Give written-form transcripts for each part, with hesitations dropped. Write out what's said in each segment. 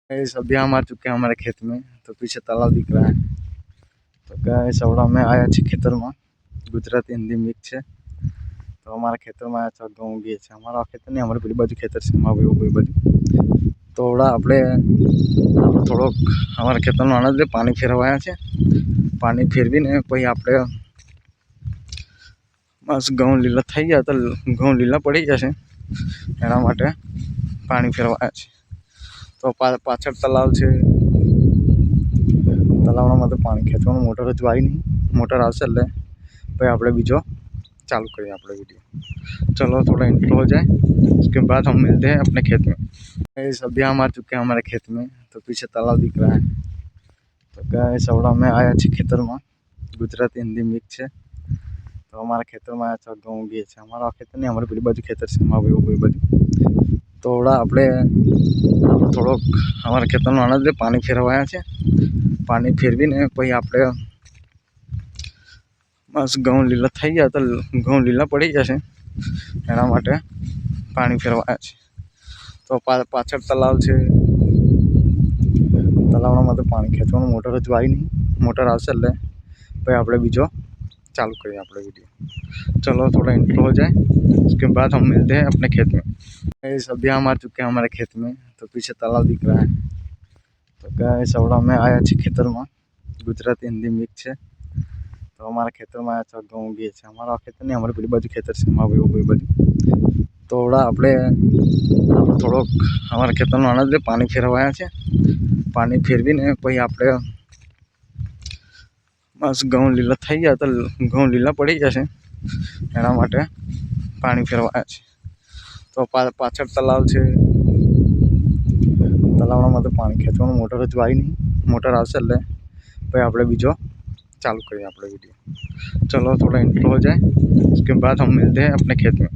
Guys अभी हम आ चुके हैं हमारे खेत में। तो पीछे तालाब दिख रहा है। तो गाइस आवड़ा में आया छे खेतर में। गुजराती हिंदी मिक्स है। तो हमारा खेतर में आया था घऊं उगीए छे। हमारा खेतर नहीं, हमारी पेली बाजू खेतर छे, मावी उभी बाजू। तो आवड़ा આપણે થોડોક અમારા ખેતરનો આનંદ લે પાણી ફેરવાયા છે। પાણી ફેરવીને પછી આપણે બસ ઘઉં લીલા થઈ ગયા તો ઘઉં લીલા પડી જશે એના માટે પાણી ફેરવાયા છે। તો પાછળ તલાવ છે। તલાવમાં તો પાણી ખેંચવાનું મોટર જ વાય નહીં, મોટર આવશે એટલે પછી આપણે બીજો चालू करिए आप वीडियो। चलो थोड़ा इंट्रो हो जाए, उसके बाद हम मिलते हैं अपने खेत में। गाइस अभी हम आ चुके हैं हमारे खेत में। तो पीछे तालाब दिख रहा है। तो गाइस आवड़ा में आया छे खेतर में। गुजराती हिंदी मिक्स है। तो हमारा खेतर में आया था घऊं उगीए छे। हमारा खेतर नहीं, हमारी पेली बाजू खेतर छे, मावी उभी बाजू। तो आवड़ा આપણે થોડોક અમારા ખેતરનો આનંદ લે પાણી ફેરવાયા છે। પાણી ફેરવીને પછી આપણે बस घऊं लीला થઈ ગયા તો ઘઉં લીલા પડી જશે એના માટે પાણી ફેરવાયા છે। તો પાછળ તલાવ છે। તલાવમાં તો પાણી ખેંચવાનું મોટર જ વાય નહીં, મોટર આવશે એટલે પછી આપણે બીજો चालू करिए आप वीडियो। चलो थोड़ा इंट्रो हो जाए, उसके बाद हम मिलते हैं अपने खेत में। गाइस अभी हम आ चुके हैं हमारे खेत में। तो पीछे तालाब दिख रहा है। तो गाइस आवड़ा में आया छे खेतर में। गुजराती हिंदी मिक्स है। तो हमारा खेतर में आया था घऊं उगीए छे। हमारा खेतर नहीं, हमारी पेली बाजू खेतर छे, मावी उभी बाजू। तो आवड़ा આપણે થોડોક અમારા ખેતરનો આનંદ લે પાણી ફેરવાયા છે। પાણી ફેરવીને પછી આપણે बस घऊं लीला થઈ ગયા તો ઘઉં લીલા પડી જશે એના માટે પાણી ફેરવાયા છે। તો પાછળ તલાવ છે। તલાવમાં તો પાણી ખેંચવાનું મોટર જ વાય નહીં, મોટર આવશે એટલે પછી આપણે બીજો चालू करिए आप वीडियो। चलो थोड़ा इंट्रो हो जाए, उसके बाद हम मिलते हैं अपने खेत में।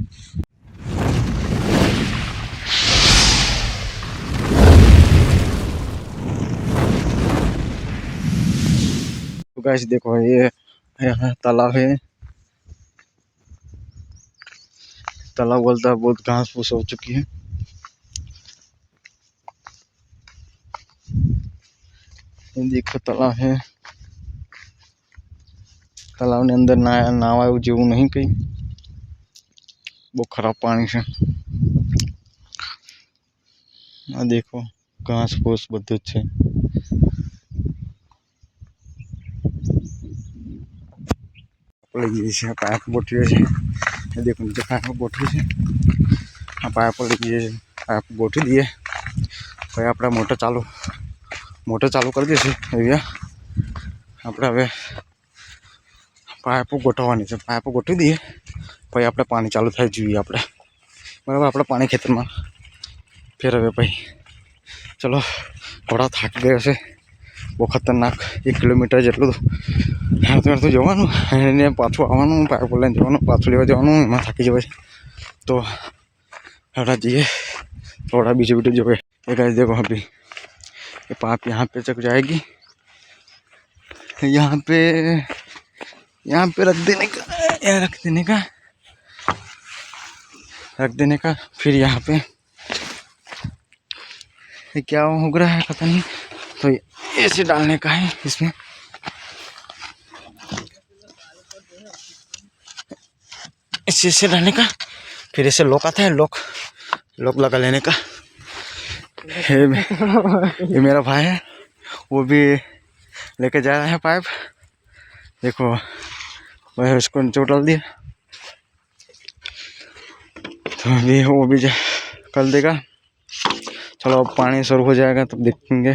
तो गाइस देखो ये यहाँ तालाब है। तालाब बोलता है, बहुत घास फूस हो चुकी है। देखो तालाब है। तालाब ने अंदर नावा जेवू नहीं, कई बहुत खराब पानी से। आ देखो घास फूस बधु ज छे। पाइप बोटरी है। देखो नीचे पाइप बोटरी है। आ पाइप लगी है। पाइप बोटी दिए भाई अपना मोटर चालू कर दीजिए। एरिया આપણે હવે પાઇપો ગોઠવવાની છે। પાઇપો ગોઠવી દઈએ પછી આપણે પાણી ચાલુ થાય જોઈએ આપણે, બરાબર। આપણે પાણી ખેતરમાં ફેરવીએ પછી। ચલો થોડા થાકી ગયો છે, બહુ ખતરનાક 1 કિલોમીટર જેટલું હેરતું જવાનું એને પાછું આવવાનું, પાઇપો લઈને જવાનું, પાછું લેવા જવાનું, એમાં થાકી જવાય છે। तो हटा दिए थोड़ा बीच वीडियो जो है। गाइस देखो अभी ये पाइप यहाँ पे चक जाएगी, यहाँ पे रख देने का फिर यहाँ पे ये क्या हो रहा है पता नहीं। तो ऐसे डालने का है इसमें, ऐसे डालने का, फिर ऐसे लॉक आता है, लॉक लगा लेने का। ये मेरा भाई है, वो भी लेके जा रहा है पाइप। देखो वह उसको नीचे डाल दिया, तो अभी वो भी कर देगा। चलो अब पानी शुरू हो जाएगा तब देखेंगे।